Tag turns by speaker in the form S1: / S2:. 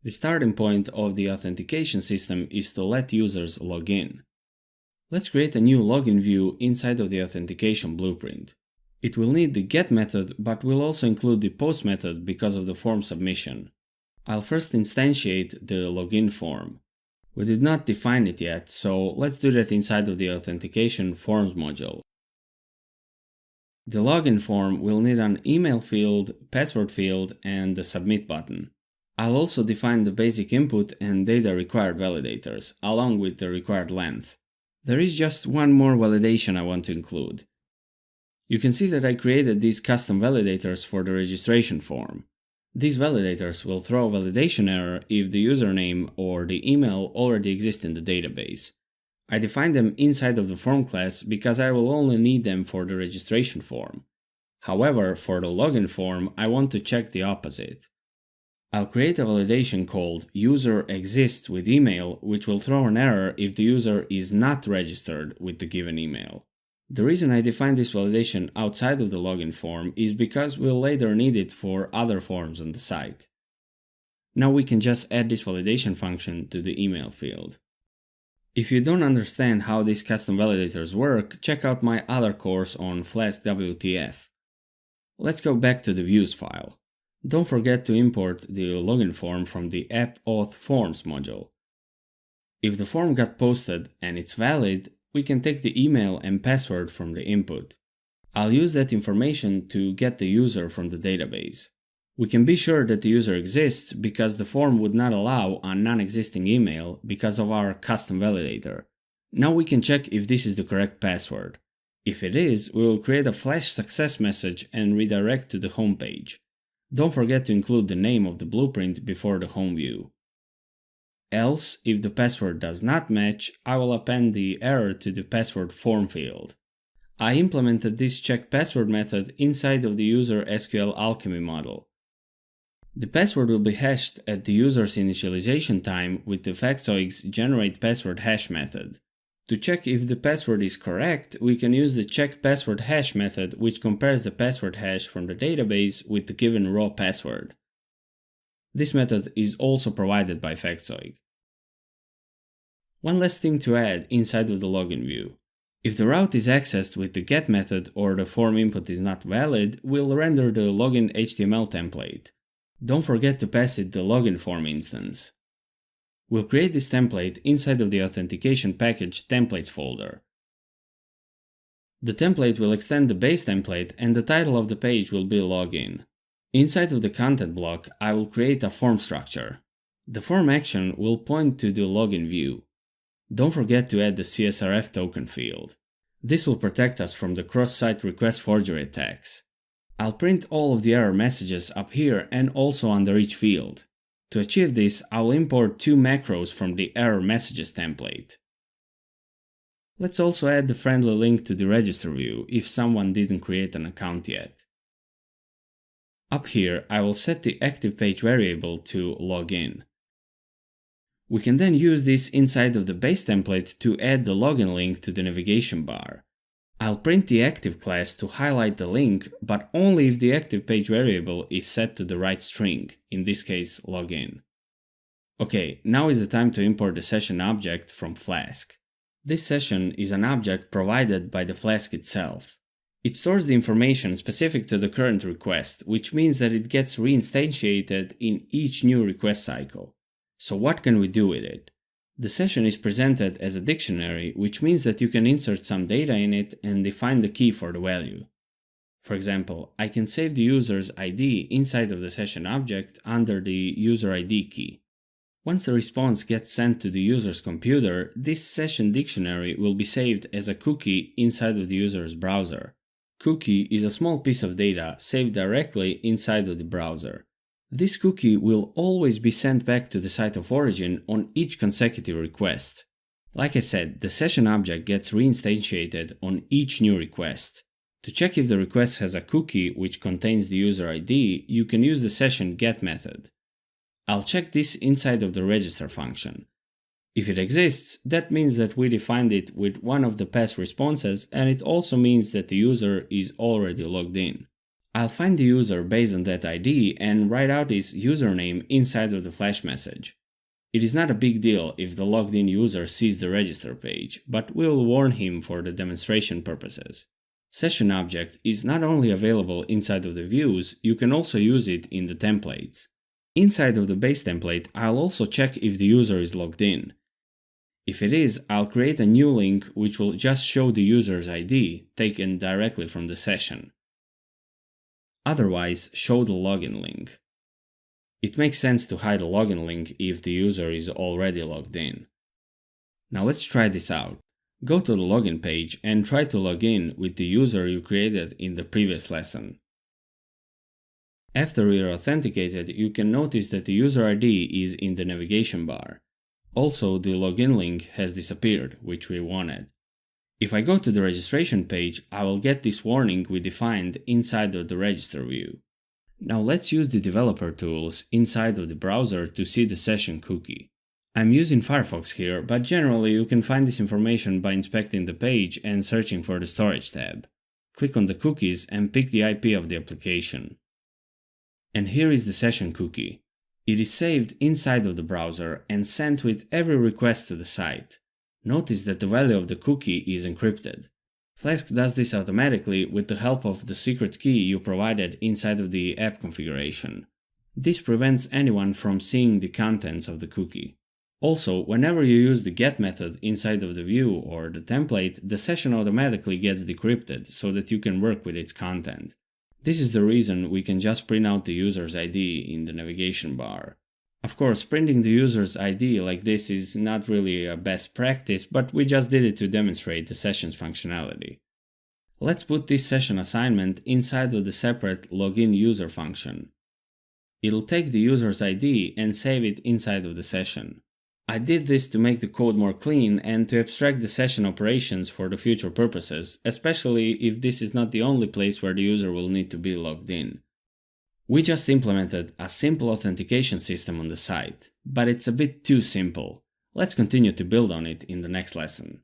S1: The starting point of the authentication system is to let users log in. Let's create a new login view inside of the authentication blueprint. It will need the get method, but will also include the post method because of the form submission. I'll first instantiate the login form. We did not define it yet, so let's do that inside of the authentication forms module. The login form will need an email field, password field, and the submit button. I'll also define the basic input and data required validators, along with the required length. There is just one more validation I want to include. You can see that I created these custom validators for the registration form. These validators will throw a validation error if the username or the email already exist in the database. I defined them inside of the form class because I will only need them for the registration form. However, for the login form, I want to check the opposite. I'll create a validation called user_exists with email, which will throw an error if the user is not registered with the given email. The reason I defined this validation outside of the login form is because we'll later need it for other forms on the site. Now we can just add this validation function to the email field. If you don't understand how these custom validators work, check out my other course on Flask WTF. Let's go back to the views file. Don't forget to import the login form from the app auth forms module. If the form got posted and it's valid, we can take the email and password from the input. I'll use that information to get the user from the database. We can be sure that the user exists because the form would not allow a non-existing email because of our custom validator. Now we can check if this is the correct password. If it is, we will create a flash success message and redirect to the home page. Don't forget to include the name of the blueprint before the home view. Else, if the password does not match, I will append the error to the password form field. I implemented this check password method inside of the user SQL Alchemy model. The password will be hashed at the user's initialization time with the Factoid's generate password hash method. To check if the password is correct, we can use the check password hash method, which compares the password hash from the database with the given raw password. This method is also provided by Factoid. One last thing to add inside of the login view. If the route is accessed with the get method or the form input is not valid, we'll render the login HTML template. Don't forget to pass it the login form instance. We'll create this template inside of the authentication package templates folder. The template will extend the base template and the title of the page will be login. Inside of the content block, I will create a form structure. The form action will point to the login view. Don't forget to add the CSRF token field. This will protect us from the cross-site request forgery attacks. I'll print all of the error messages up here and also under each field. To achieve this, I will import two macros from the error messages template. Let's also add the friendly link to the register view if someone didn't create an account yet. Up here, I will set the active page variable to login. We can then use this inside of the base template to add the login link to the navigation bar. I'll print the active class to highlight the link, but only if the active page variable is set to the right string, in this case login. Okay, now is the time to import the session object from Flask. This session is an object provided by the Flask itself. It stores the information specific to the current request, which means that it gets reinstantiated in each new request cycle. So what can we do with it? The session is presented as a dictionary, which means that you can insert some data in it and define the key for the value. For example, I can save the user's ID inside of the session object under the user ID key. Once the response gets sent to the user's computer, this session dictionary will be saved as a cookie inside of the user's browser. Cookie is a small piece of data saved directly inside of the browser. This cookie will always be sent back to the site of origin on each consecutive request. Like I said, the session object gets reinstantiated on each new request. To check if the request has a cookie which contains the user ID, you can use the session get method. I'll check this inside of the register function. If it exists, that means that we defined it with one of the past responses, and it also means that the user is already logged in. I'll find the user based on that ID and write out his username inside of the flash message. It is not a big deal if the logged in user sees the register page, but we'll warn him for the demonstration purposes. Session object is not only available inside of the views, you can also use it in the templates. Inside of the base template, I'll also check if the user is logged in. If it is, I'll create a new link which will just show the user's ID taken directly from the session. Otherwise, show the login link. It makes sense to hide a login link if the user is already logged in. Now let's try this out. Go to the login page and try to log in with the user you created in the previous lesson. After you're authenticated, you can notice that the user ID is in the navigation bar. Also, the login link has disappeared, which we wanted. If I go to the registration page, I will get this warning we defined inside of the register view. Now let's use the developer tools inside of the browser to see the session cookie. I'm using Firefox here, but generally you can find this information by inspecting the page and searching for the storage tab. Click on the cookies and pick the IP of the application. And here is the session cookie. It is saved inside of the browser and sent with every request to the site. Notice that the value of the cookie is encrypted. Flask does this automatically with the help of the secret key you provided inside of the app configuration. This prevents anyone from seeing the contents of the cookie. Also, whenever you use the get method inside of the view or the template, the session automatically gets decrypted so that you can work with its content. This is the reason we can just print out the user's ID in the navigation bar. Of course, printing the user's ID like this is not really a best practice, but we just did it to demonstrate the session's functionality. Let's put this session assignment inside of the separate login user function. It'll take the user's ID and save it inside of the session. I did this to make the code more clean and to abstract the session operations for the future purposes, especially if this is not the only place where the user will need to be logged in. We just implemented a simple authentication system on the site, but it's a bit too simple. Let's continue to build on it in the next lesson.